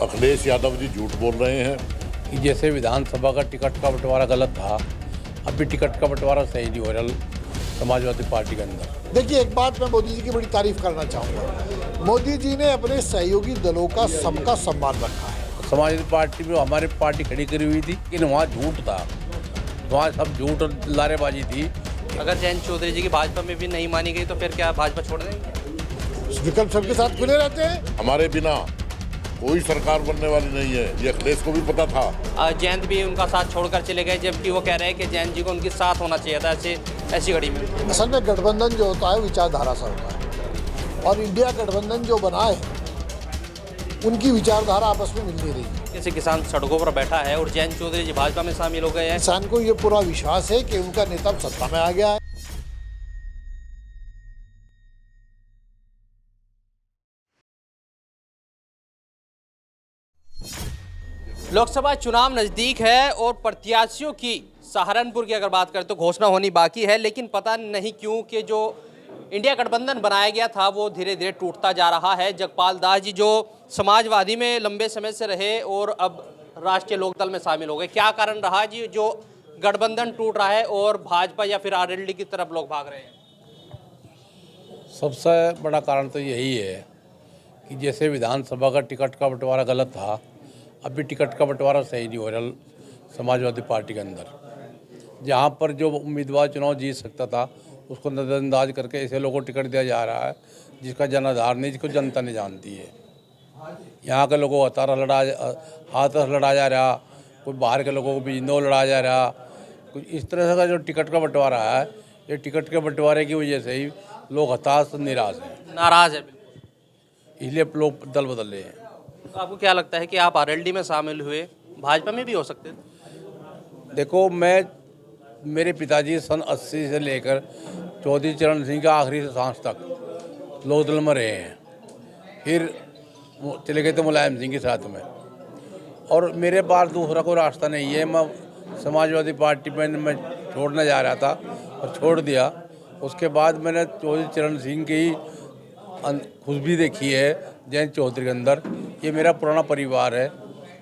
अखिलेश यादव जी झूठ बोल रहे हैं कि जैसे विधानसभा का टिकट का बंटवारा गलत था, अब भी टिकट का बंटवारा सही नहीं हो रहा समाजवादी पार्टी के अंदर। देखिए, एक बात मैं मोदी जी की बड़ी तारीफ करना चाहूँगा। मोदी जी ने अपने सहयोगी दलों का सबका सम्मान रखा है। समाजवादी पार्टी में हमारी पार्टी खड़ी करी हुई थी, लेकिन वहाँ झूठ था, वहाँ सब झूठ और लारेबाजी थी। अगर जयंत चौधरी जी की भाजपा में भी नहीं मानी गई तो फिर क्या भाजपा छोड़ देंगे? विकल्प सबके साथ खुले रहते हैं। हमारे बिना कोई सरकार बनने वाली नहीं है, ये अखिलेश को भी पता था। जयंत भी उनका साथ छोड़कर चले गए, जबकि वो कह रहे हैं कि जयंत जी को उनके साथ होना चाहिए था ऐसी घड़ी में। असल में गठबंधन जो होता है विचारधारा से होता है, और इंडिया गठबंधन जो बना है उनकी विचारधारा आपस में मिल नहीं रही। जैसे किसान सड़कों पर बैठा है और जयंत चौधरी जी भाजपा में शामिल हो गए हैं। किसान को ये पूरा विश्वास है कि उनका नेता सत्ता में आ गया है। लोकसभा चुनाव नज़दीक है और प्रत्याशियों की सहारनपुर की अगर बात करें तो घोषणा होनी बाकी है, लेकिन पता नहीं क्यों कि जो इंडिया गठबंधन बनाया गया था वो धीरे धीरे टूटता जा रहा है। जगपाल दास जी जो समाजवादी में लंबे समय से रहे और अब राष्ट्रीय लोकदल में शामिल हो गए, क्या कारण रहा जी जो गठबंधन टूट रहा है और भाजपा या फिर आरएलडी की तरफ लोग भाग रहे हैं? सबसे बड़ा कारण तो यही है कि जैसे विधानसभा का टिकट का बंटवारा गलत था, अब भी टिकट का बंटवारा सही नहीं हो रहा समाजवादी पार्टी के अंदर। जहाँ पर जो उम्मीदवार चुनाव जीत सकता था उसको नज़रअंदाज करके ऐसे लोगों को टिकट दिया जा रहा है जिसका जनाधार नहीं, जिसको जनता नहीं जानती है। यहाँ के लोगों को हाथ लड़ा जा रहा, कोई बाहर के लोगों को बिजनौ लड़ा जा रहा, कुछ इस तरह से का जो टिकट का बंटवारा है, ये टिकट के बंटवारे की वजह से ही लोग हताश निराश हैं, नाराज है, इसलिए लोग दल बदल रहे हैं। तो आपको क्या लगता है कि आप आरएलडी में शामिल हुए, भाजपा में भी हो सकते थे? देखो, मेरे पिताजी सन 80 से लेकर चौधरी चरण सिंह का आखिरी सांस तक लोकदल में रहे हैं, फिर चले गए थे मुलायम सिंह के साथ में, और मेरे पास दूसरा कोई रास्ता नहीं है। मैं समाजवादी पार्टी में मैं छोड़ने जा रहा था और छोड़ दिया। उसके बाद मैंने चौधरी चरण सिंह की खुशबू देखी है जयंत चौधरी के अंदर। ये मेरा पुराना परिवार है,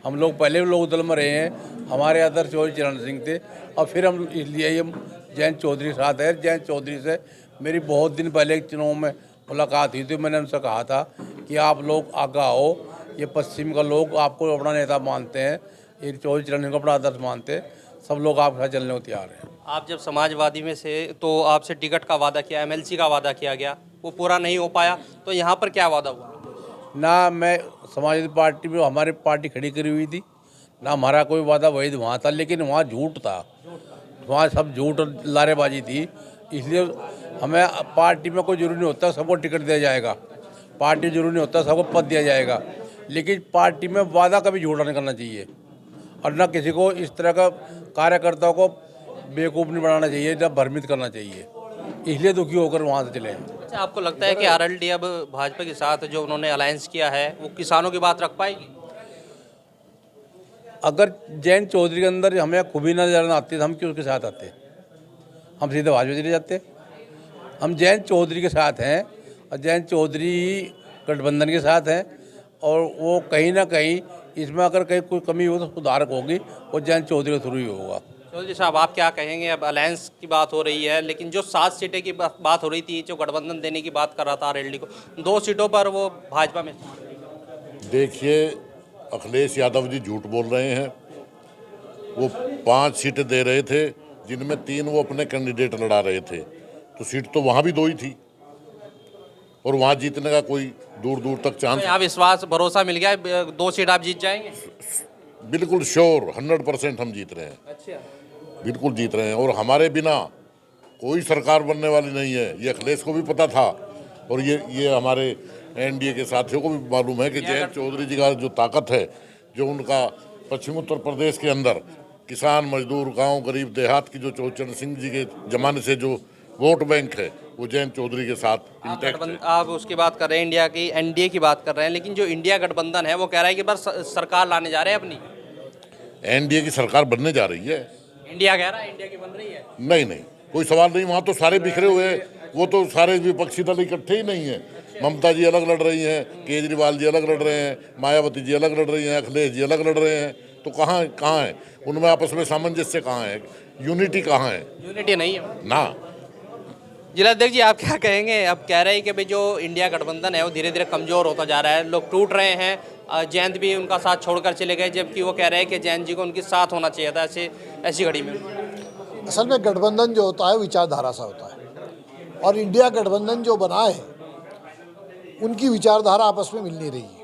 हम लोग पहले भी लोकदल में रहे हैं, हमारे अदर चौधरी चरण सिंह थे, और फिर हम इसलिए हम जयंत चौधरी के साथ है। जयंत चौधरी से मेरी बहुत दिन पहले चुनाव में मुलाकात हुई थी, मैंने उनसे कहा था कि आप लोग आगे आओ, ये पश्चिम का लोग आपको अपना नेता मानते हैं, ये चौधरी चरण सिंह को अपना आदर्श मानते हैं, सब लोग आपके साथ चलने को तैयार हैं। आप जब समाजवादी में से तो आपसे टिकट का वादा किया, एमएलसी का वादा किया गया, वो पूरा नहीं हो पाया, तो यहाँ पर क्या वादा हुआ? ना मैं समाजवादी पार्टी में हमारी पार्टी खड़ी करी हुई थी, ना हमारा कोई वादा वही वहाँ था, लेकिन वहाँ झूठ था, वहाँ सब झूठ और लारेबाजी थी। इसलिए हमें पार्टी में कोई जरूरी नहीं होता सबको टिकट दिया जाएगा, पार्टी जरूरी नहीं होता सबको पद दिया जाएगा, लेकिन पार्टी में वादा कभी झूठा नहीं करना चाहिए, और ना किसी को इस तरह का कार्यकर्ताओं को बेवकूफ़ नहीं बनाना चाहिए, जब भ्रमित करना चाहिए। इसलिए दुखी होकर वहाँ से चले। अच्छा, आपको लगता है कि आरएलडी अब भाजपा के साथ जो उन्होंने अलायंस किया है वो किसानों की बात रख पाएगी? अगर जयंत चौधरी के अंदर हमें खूबी नजर आती तो हम क्यों उसके साथ आते? हम सीधे भाजपा चले जाते। हम जयंत चौधरी के साथ हैं, और जयंत चौधरी गठबंधन के साथ हैं, और वो कहीं ना कहीं इसमें अगर कहीं कोई कमी हो तो सुधारक होगी, वो जयंत चौधरी के थ्रू ही होगा। चौधरी साहब, आप क्या कहेंगे? अब अलायंस की बात हो रही है, लेकिन जो 7 सीटें की बात हो रही थी, जो गठबंधन देने की बात कर रहा था आरएलडी को, 2 सीटों पर वो भाजपा में। देखिए, अखिलेश यादव जी झूठ बोल रहे हैं। वो 5 सीटें दे रहे थे, जिनमें 3 वो अपने कैंडिडेट लड़ा रहे थे, तो सीट तो वहाँ भी 2 ही थी, और वहाँ जीतने का कोई दूर दूर तक चांस। यहाँ विश्वास भरोसा मिल गया, 2 सीट आप जीत जाएंगे? बिल्कुल श्योर, 100% हम जीत रहे हैं। अच्छा, बिल्कुल जीत रहे हैं, और हमारे बिना कोई सरकार बनने वाली नहीं है, ये अखिलेश को भी पता था, और ये हमारे एनडीए के साथियों को भी मालूम है कि जयंत चौधरी जी का जो ताकत है, जो उनका पश्चिम उत्तर प्रदेश के अंदर किसान मजदूर गांव गरीब देहात की जो चरण सिंह जी के जमाने से जो वोट बैंक है, वो जयंत चौधरी के साथ इंटैक्ट है। आप उसकी बात कर रहे हैं, इंडिया की एनडीए की बात कर रहे हैं, लेकिन जो इंडिया गठबंधन है वो कह रहा है कि बस सरकार लाने जा रहे हैं अपनी। एनडीए की सरकार बनने जा रही है। इंडिया कह रहा है इंडिया की बन रही है। नहीं, कोई सवाल नहीं, वहाँ तो सारे बिखरे हुए हैं, वो तो सारे विपक्षी दल इकट्ठे ही नहीं है। ममता जी अलग लड़ रही हैं, केजरीवाल जी अलग लड़ रहे हैं, मायावती जी अलग लड़ रही हैं, अखिलेश जी अलग लड़ रहे हैं। तो कहाँ कहाँ है उनमें आपस में सामंजस्य, कहाँ है यूनिटी, कहाँ है यूनिटी नहीं है ना। जिलाध्यक्ष जी, आप क्या कहेंगे? अब कह रहे हैं कि भाई जो इंडिया गठबंधन है वो धीरे धीरे कमज़ोर होता जा रहा है, लोग टूट रहे हैं। जयंत भी उनका साथ छोड़कर चले गए, जबकि वो कह रहे हैं कि जयंत जी को उनके साथ होना चाहिए था ऐसी घड़ी में। असल में गठबंधन जो होता है विचारधारा सा होता है, और इंडिया गठबंधन जो बना है उनकी विचारधारा आपस में मिल नहीं रही है।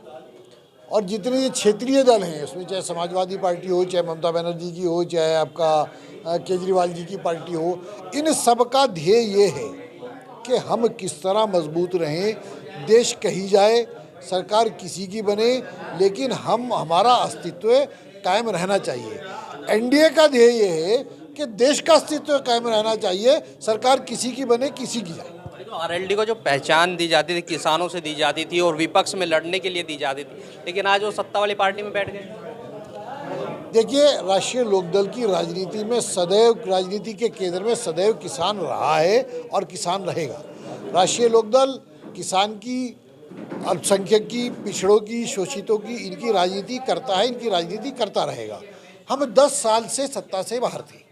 और जितने ये क्षेत्रीय दल हैं उसमें, चाहे समाजवादी पार्टी हो, चाहे ममता बनर्जी की हो, चाहे आपका केजरीवाल जी की पार्टी हो, इन सब का ध्येय ये है कि हम किस तरह मजबूत रहें, देश कहीं जाए, सरकार किसी की बने, लेकिन हमारा अस्तित्व कायम रहना चाहिए। एनडीए का ध्येय ये है कि देश का अस्तित्व कायम रहना चाहिए, सरकार किसी की बने, किसी की जाए। आरएलडी को जो पहचान दी जाती थी, किसानों से दी जाती थी और विपक्ष में लड़ने के लिए दी जाती थी, लेकिन आज वो सत्ता वाली पार्टी में बैठ गए। देखिए, राष्ट्रीय लोकदल की राजनीति में सदैव, राजनीति के केंद्र में सदैव किसान रहा है और किसान रहेगा। राष्ट्रीय लोकदल किसान की, अल्पसंख्यक की, पिछड़ों की, शोषितों की, इनकी राजनीति करता है, इनकी राजनीति करता रहेगा। हम 10 साल से सत्ता से बाहर थे,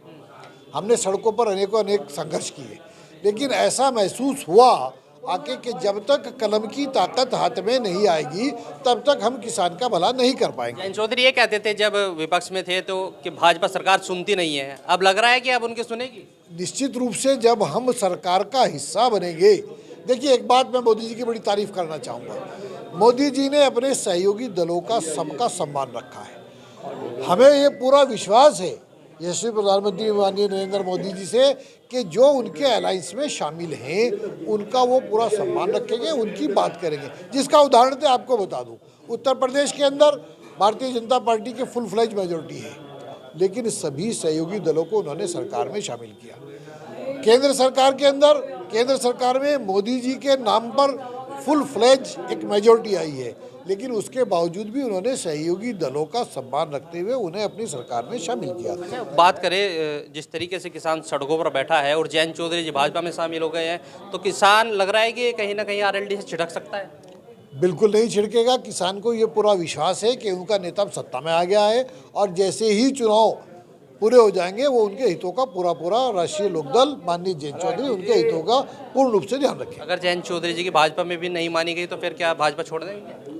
हमने सड़कों पर अनेक संघर्ष किए, लेकिन ऐसा महसूस हुआ आके कि जब तक कलम की ताकत हाथ में नहीं आएगी तब तक हम किसान का भला नहीं कर पाएंगे। जयंत चौधरी ये कहते थे जब विपक्ष में थे तो कि भाजपा सरकार सुनती नहीं है, अब लग रहा है कि अब उनकी सुनेगी। निश्चित रूप से जब हम सरकार का हिस्सा बनेंगे, देखिए एक बात मैं मोदी जी की बड़ी तारीफ करना चाहूँगा। मोदी जी ने अपने सहयोगी दलों का सबका सम्मान रखा है। हमें ये पूरा विश्वास है यशस्वी प्रधानमंत्री माननीय नरेंद्र मोदी जी से कि जो उनके अलायंस में शामिल हैं उनका वो पूरा सम्मान रखेंगे, उनकी बात करेंगे। जिसका उदाहरण तो आपको बता दूं, उत्तर प्रदेश के अंदर भारतीय जनता पार्टी के फुल फ्लेज मेजोरिटी है, लेकिन सभी सहयोगी दलों को उन्होंने सरकार में शामिल किया। केंद्र सरकार के अंदर, केंद्र सरकार में मोदी जी के नाम पर फुल फ्लेज एक मेजोरिटी आई है, लेकिन उसके बावजूद भी उन्होंने सहयोगी दलों का सम्मान रखते हुए उन्हें अपनी सरकार में शामिल किया। बात करें जिस तरीके से किसान सड़कों पर बैठा है और जयंत चौधरी जी भाजपा में शामिल हो गए हैं, तो किसान लग रहा है कि कहीं ना कहीं आरएलडी से छिटक सकता है। बिल्कुल नहीं छिड़केगा। किसान को ये पूरा विश्वास है कि उनका नेता सत्ता में आ गया है और जैसे ही चुनाव पूरे हो जाएंगे वो उनके हितों का पूरा राष्ट्रीय लोकदल माननीय जयंत चौधरी उनके हितों का पूर्ण रूप से ध्यान रखें। अगर जयंत चौधरी जी की भाजपा में भी नहीं मानी गई तो फिर क्या भाजपा छोड़ देंगे?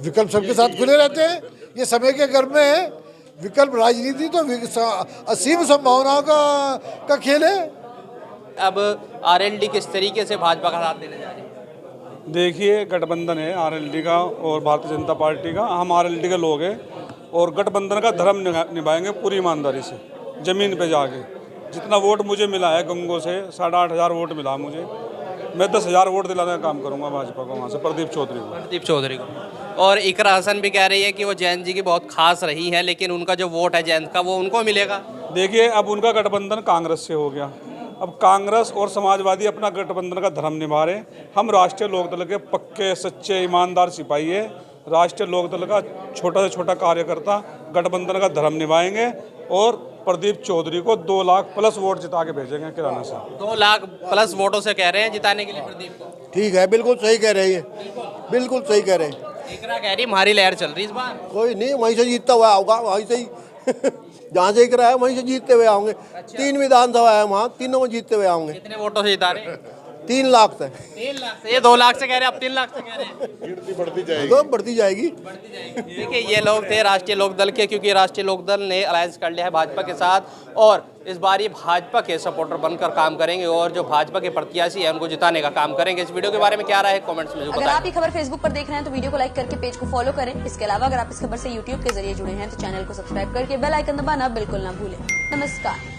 विकल्प सबके साथ खुले रहते हैं, ये समय के गर्भ में है। विकल्प राजनीति तो असीम संभावनाओं का खेल है। अब आरएलडी किस तरीके से भाजपा का साथ देने जा रही है? देखिए, गठबंधन है आरएलडी का और भारतीय जनता पार्टी का। हम आरएलडी के लोग हैं और गठबंधन का धर्म निभाएंगे पूरी ईमानदारी से, ज़मीन पे जाके। जितना वोट मुझे मिला है गंगों से, 8,500 वोट मिला मुझे, मैं 10,000 वोट दिलाने का काम करूंगा भाजपा को, वहाँ से प्रदीप चौधरी को। और इकरा हसन भी कह रही है कि वो जयंत जी की बहुत खास रही है, लेकिन उनका जो वोट है जयंत का वो उनको मिलेगा। देखिए, अब उनका गठबंधन कांग्रेस से हो गया। अब कांग्रेस और समाजवादी अपना गठबंधन का धर्म निभा रहे। हम राष्ट्रीय लोकदल के पक्के सच्चे ईमानदार सिपाही है। राष्ट्रीय लोकदल का छोटा से छोटा कार्यकर्ता गठबंधन का धर्म निभाएंगे और प्रदीप चौधरी को 2 लाख प्लस वोट जिता के भेजेंगे किराना से। 2 लाख प्लस वोटों से कह रहे हैं जिताने के लिए प्रदीप को। ठीक है, बिल्कुल सही कह रहे हैं, बिल्कुल सही कह रहे हैं। इकरा कह रही हमारी लहर चल रही इस बार। कोई नहीं, वहीं से जीतता हुआ होगा, वहीं से ही जहाँ से इकरा है वहीं से जीतते हुए आओगे। 3 विधानसभा है वहाँ, तीनों में जीतते हुए आओगे। कितने वोटों से जिता रहे हैं? 3 लाख से। 3 लाख से? ये 2 लाख से कह रहे हैं, अब 3 लाख से कह रहे हैं। बढ़ती जाएगी। देखिए, ये लोग थे राष्ट्रीय लोकदल के, क्योंकि राष्ट्रीय लोकदल ने अलायंस कर लिया है भाजपा के साथ और इस बार ये भाजपा के सपोर्टर बनकर काम करेंगे और जो भाजपा के प्रत्याशी है उनको जिताने का काम करेंगे। इस वीडियो के बारे में क्या राय है कमेंट्स में अगर आप ये खबर फेसबुक पर देख रहे हैं तो वीडियो को लाइक करके पेज को फॉलो करें। इसके अलावा अगर आप इस खबर से यूट्यूब के जरिए जुड़े हैं तो चैनल को सब्सक्राइब करके बेल आइकन दबाना बिल्कुल ना भूलें। नमस्कार।